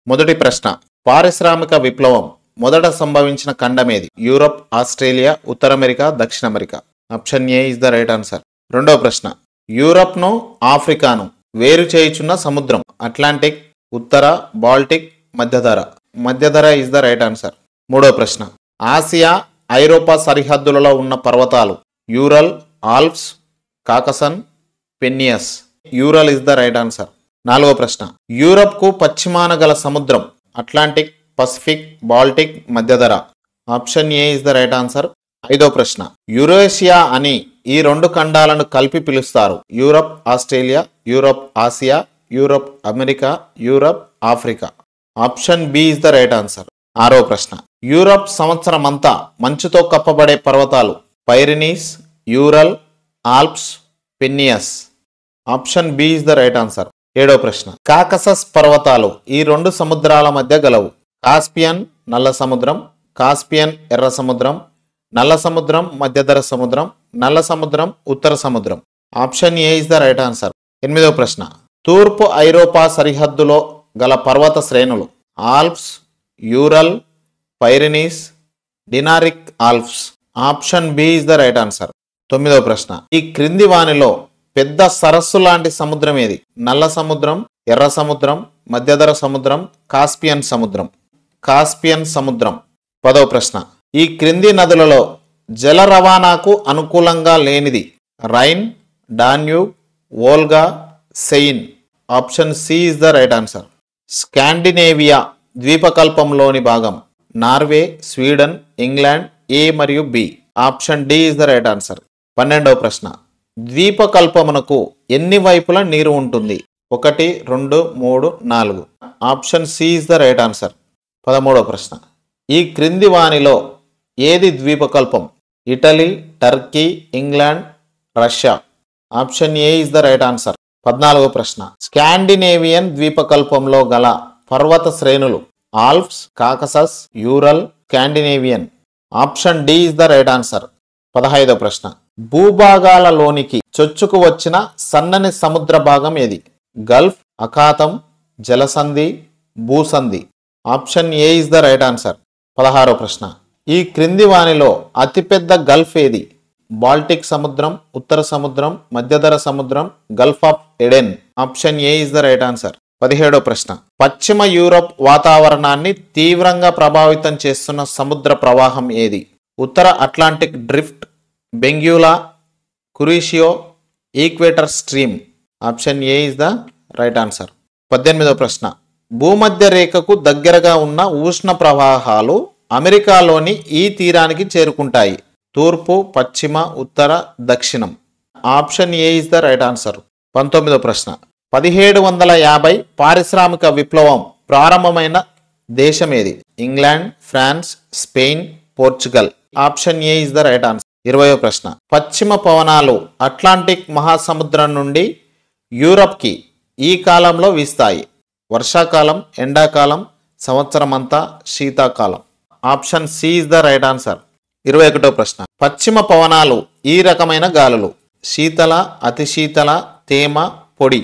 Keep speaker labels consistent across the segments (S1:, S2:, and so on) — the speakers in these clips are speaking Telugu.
S1: మొదటి ప్రశ్న, పారిశ్రామిక విప్లవం మొదట సంభవించిన ఖండమేది? యూరప్, ఆస్ట్రేలియా, ఉత్తర అమెరికా, దక్షిణ America. Option A is the right answer. రెండవ ప్రశ్న, యూరప్ను ఆఫ్రికాను వేరు చేయుచున్న సముద్రం? అట్లాంటిక్, ఉత్తర, బాల్టిక్, మధ్యధర. మధ్యధర ఇస్ ద రైట్ ఆన్సర్. మూడవ ప్రశ్న, ఆసియా, ఐరోపా సరిహద్దులలో ఉన్న పర్వతాలు? యూరల్, ఆల్ప్స్, కాకసన్, పెన్నియస్. Ural is the right answer. నాలుగవ ప్రశ్న, యూరప్కు పశ్చిమాన గల సముద్రం? అట్లాంటిక్, పసిఫిక్, బాల్టిక్, మధ్యధర. Option A is the right answer. ఐదవ ప్రశ్న, యురేషియా అని ఈ రెండు ఖండాలను కలిపి పిలుస్తారు? Europe, Australia, Europe, Asia, Europe, America, Europe, Africa. Option B is the right answer. ఆరవ ప్రశ్న, యూరప్ సంవత్సరం అంతా మంచుతో కప్పబడే పర్వతాలు? పైరినీస్, యూరల్, ఆల్ప్స్, పెన్నియస్. Option B is the right answer. ఏడవ ప్రశ్న, కాకసస్ పర్వతాలు ఈ రెండు సముద్రాల మధ్య గలవు? కాస్పియన్, నల్ల సముద్రం, కాస్పియన్, ఎర్ర సముద్రం, నల్ల సముద్రం, మధ్యధర సముద్రం, నల్ల సముద్రం, ఉత్తర సముద్రం. Option A is the right answer. ఎనిమిదవ ప్రశ్న, తూర్పు ఐరోపా సరిహద్దులో గల పర్వత శ్రేణులు? Alps, Ural, Pyrenees, Dinaric Alps. Option B is the right answer. తొమ్మిదవ ప్రశ్న, ఈ క్రింది వానిలో పెద్ద సరస్సు లాంటి సముద్రం ఏది? నల్ల సముద్రం, ఎర్ర సముద్రం, మధ్యధర సముద్రం, కాస్పియన్ సముద్రం. కాస్పియన్ సముద్రం. పదవ ప్రశ్న, ఈ క్రింది నదులలో జల రవాణాకు అనుకూలంగా లేనిది? Rhine, Danube, Volga, Seine. Option C is the right answer. Scandinavia ద్వీపకల్పంలోని భాగం? Norway, Sweden, England. ఏ మరియు B. Option D is the right answer. 12వ ప్రశ్న, ద్వీపకల్పమునకు ఎన్ని వైపుల నీరు ఉంటుంది? 1, 2, 3, 4. Option C is the right answer. 13వ ప్రశ్న, ఈ క్రింది వానిలో ఏది ద్వీపకల్పం? Italy, Turkey, England, Russia. Option A is the right answer. 14వ ప్రశ్న, స్కాండినేవియన్ ద్వీపకల్పంలో గల పర్వత శ్రేణులు? Alps, Caucasus, Ural, Scandinavian. Option D is the right answer. 15వ ప్రశ్న, భూభాగాలలోనికి చొచ్చుకు వచ్చిన సన్నని సముద్ర భాగం ఏది? గల్ఫ్, అఖాతం, జలసంధి, భూసంధి. Option A is the right answer. 16వ ప్రశ్న, ఈ క్రింది వానిలో అతిపెద్ద గల్ఫ్ ఏది? బాల్టిక్ సముద్రం, ఉత్తర సముద్రం, మధ్యధర సముద్రం, gulf of Aden. Option A is the right answer. 17వ ప్రశ్న, పశ్చిమ యూరప్ వాతావరణాన్ని తీవ్రంగా ప్రభావితం చేస్తున్న సముద్ర ప్రవాహం ఏది? ఉత్తర Atlantic drift, Benguela, Kuroshio, equator stream. Option A is the right answer. 18వ ప్రశ్న, భూమధ్య రేఖకు దగ్గరగా ఉన్న ఉష్ణ ప్రవాహాలు అమెరికాలోని ఈ తీరానికి చేరుకుంటాయి? తూర్పు, పశ్చిమ, ఉత్తర, దక్షిణం. Option A is the right answer. 19వ ప్రశ్న, 1750 పారిశ్రామిక విప్లవం ప్రారంభమైన దేశం ఏది? England, France, Spain, Portugal. Option A is the right answer. 20వ ప్రశ్న, పశ్చిమ పవనాలు అట్లాంటిక్ మహాసముద్రం నుండి యూరప్కి ఈ కాలంలో వీస్తాయి? వర్షాకాలం, ఎండాకాలం, సంవత్సరం అంతా, శీతాకాలం. Option C is the right answer. 21వ ప్రశ్న, పశ్చిమ పవనాలు ఈ రకమైన గాలులు? శీతల, అతి శీతల, తేమ, పొడి.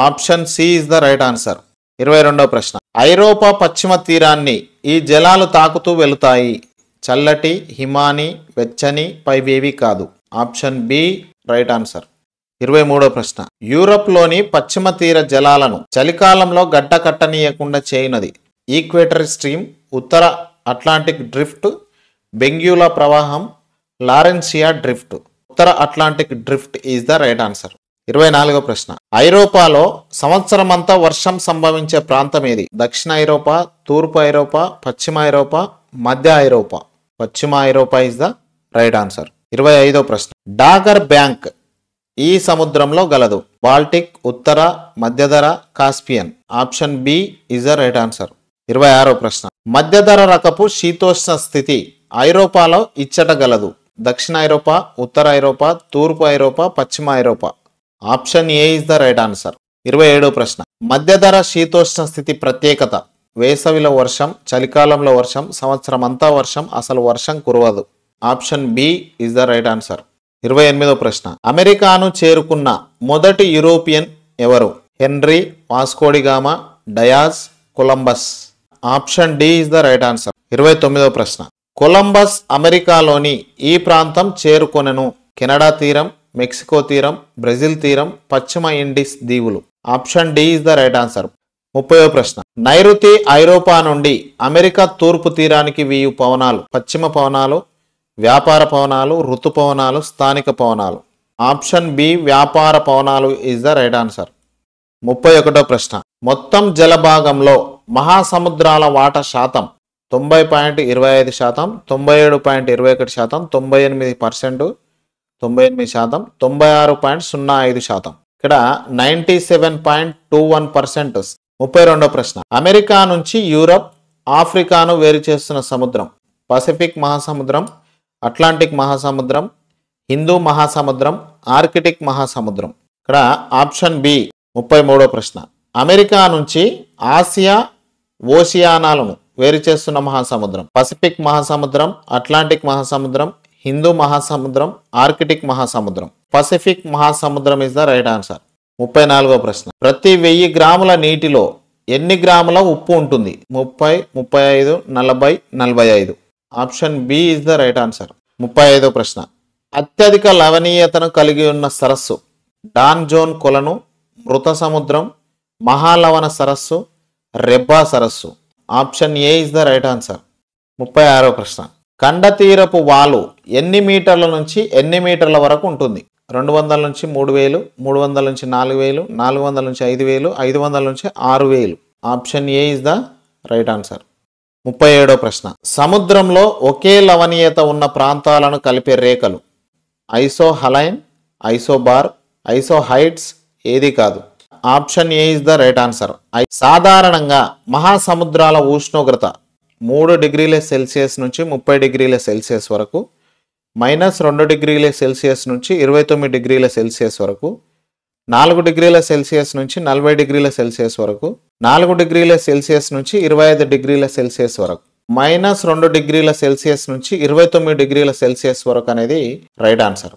S1: Option C is the right answer. 22వ ప్రశ్న, ఐరోపా పశ్చిమ తీరాన్ని ఈ జలాలు తాకుతూ వెళుతాయి? చల్లటి, హిమాని, వెచ్చని, పైవేవి కాదు. Option B right answer. 23వ ప్రశ్న, యూరప్లోని పశ్చిమ తీర జలాలను చలికాలంలో గడ్డ కట్టనీయకుండా చేయనది? ఈక్వేటర్ స్ట్రీమ్, ఉత్తర అట్లాంటిక్ డ్రిఫ్ట్, బెంగ్యూలా ప్రవాహం, లారెన్సియా డ్రిఫ్ట్. ఉత్తర Atlantic drift is the right answer. 24వ ప్రశ్న, ఐరోపాలో సంవత్సరం అంతా వర్షం సంభవించే ప్రాంతం ఏది? దక్షిణ ఐరోపా, తూర్పు ఐరోపా, పశ్చిమ ఐరోపా, మధ్య ఐరోపా. పశ్చిమ ఐరోపా ఇస్ ద రైట్ ఆన్సర్. 25వ ప్రశ్న, డాగర్ బ్యాంక్ ఈ సముద్రంలో గలదు? బాల్టిక్, ఉత్తర, మధ్యధర, Caspian. Option B is the right answer. 26వ ప్రశ్న, మధ్యధర రకపు శీతోష్ణ స్థితి ఐరోపాలో ఇచ్చట గలదు? దక్షిణ ఐరోపా, ఉత్తర ఐరోపా, తూర్పు ఐరోపా, పశ్చిమ ఐరోపా. Option A is the right answer. 27వ ప్రశ్న, మధ్యధర శీతోష్ణ స్థితి ప్రత్యేకత? వేసవిలో వర్షం, చలికాలంలో వర్షం, సంవత్సరం అంతా వర్షం, అసలు వర్షం కురవదు. Option B is the right answer. 28వ ప్రశ్న, అమెరికాను చేరుకున్న మొదటి యూరోపియన్ ఎవరు? Henry, Vasco da Gama, Dias, Columbus. Option D is the right answer. 29వ ప్రశ్న. కొలంబస్ అమెరికాలోని ఈ ప్రాంతం చేరుకొనెను. కెనడా తీరం, మెక్సికో తీరం, బ్రెజిల్ తీరం, పశ్చిమ ఇండీస్ దీవులు. Option D is the right answer. 30వ ప్రశ్న. నైరుతి ఐరోపా నుండి అమెరికా తూర్పు తీరానికి వీయు పవనాలు పశ్చిమ పవనాలు, వ్యాపార పవనాలు, ఋతుపవనాలు, స్థానిక పవనాలు. ఆప్షన్ బి వ్యాపార పవనాలు ఇస్ ద రైట్ ఆన్సర్. 31వ ప్రశ్న. మొత్తం జలభాగంలో మహాసముద్రాల వాటా శాతం 90.25%, 97.21%, 98%, 98%, 96.05%. ఇక్కడ 97.21%. 32వ ప్రశ్న. అమెరికా నుంచి యూరప్, ఆఫ్రికాను వేరు చేస్తున్న సముద్రం పసిఫిక్ మహాసముద్రం, అట్లాంటిక్ మహాసముద్రం, హిందూ మహాసముద్రం, ఆర్కిటిక్ మహాసముద్రం. ఇక్కడ ఆప్షన్ బి. 33వ ప్రశ్న. అమెరికా నుంచి ఆసియా, ఓషియానాలను వేరు చేస్తున్న మహాసముద్రం పసిఫిక్ మహాసముద్రం, అట్లాంటిక్ మహాసముద్రం, హిందూ మహాసముద్రం, ఆర్కిటిక్ మహాసముద్రం. పసిఫిక్ మహాసముద్రం ఇస్ ద రైట్ ఆన్సర్. 34వ ప్రశ్న. ప్రతి 1000 గ్రాముల నీటిలో ఎన్ని గ్రాముల ఉప్పు ఉంటుంది? 30, 35, 40, 45. Option B is the right answer. 35వ ప్రశ్న. అత్యధిక లవణీయతను కలిగి ఉన్న సరస్సు డాన్ జోన్ కొలను, మృత సముద్రం, మహాలవణ సరస్సు, రెబ్బా సరస్సు. Option A is the right answer. 36వ ప్రశ్న. కండతీరపు వాలు ఎన్ని మీటర్ల నుంచి ఎన్ని మీటర్ల వరకు ఉంటుంది? 200 నుంచి 3000, 300 నుంచి 4000, 400 నుంచి 5000, 500 నుంచి 6000. Option A is the right answer. 37వ ప్రశ్న. సముద్రంలో ఒకే లవణీయత ఉన్న ప్రాంతాలను కలిపే రేఖలు ఐసోహలైన్, ఐసోబార్, ఐసోహైట్స్ ఏది కాదు. Option A is the right answer. సాధారణంగా మహాసముద్రాల ఉష్ణోగ్రత 3 డిగ్రీల సెల్సియస్ నుంచి 30 డిగ్రీల సెల్సియస్ వరకు, -2 డిగ్రీల సెల్సియస్ నుంచి 29 డిగ్రీల సెల్సియస్ వరకు, 4 డిగ్రీల సెల్సియస్ నుంచి 40 డిగ్రీల సెల్సియస్ వరకు, 4 డిగ్రీల సెల్సియస్ నుంచి 25 డిగ్రీల సెల్సియస్ వరకు, -2 డిగ్రీల సెల్సియస్ నుంచి 29 డిగ్రీల సెల్సియస్ వరకు అనేది రైట్ ఆన్సర్.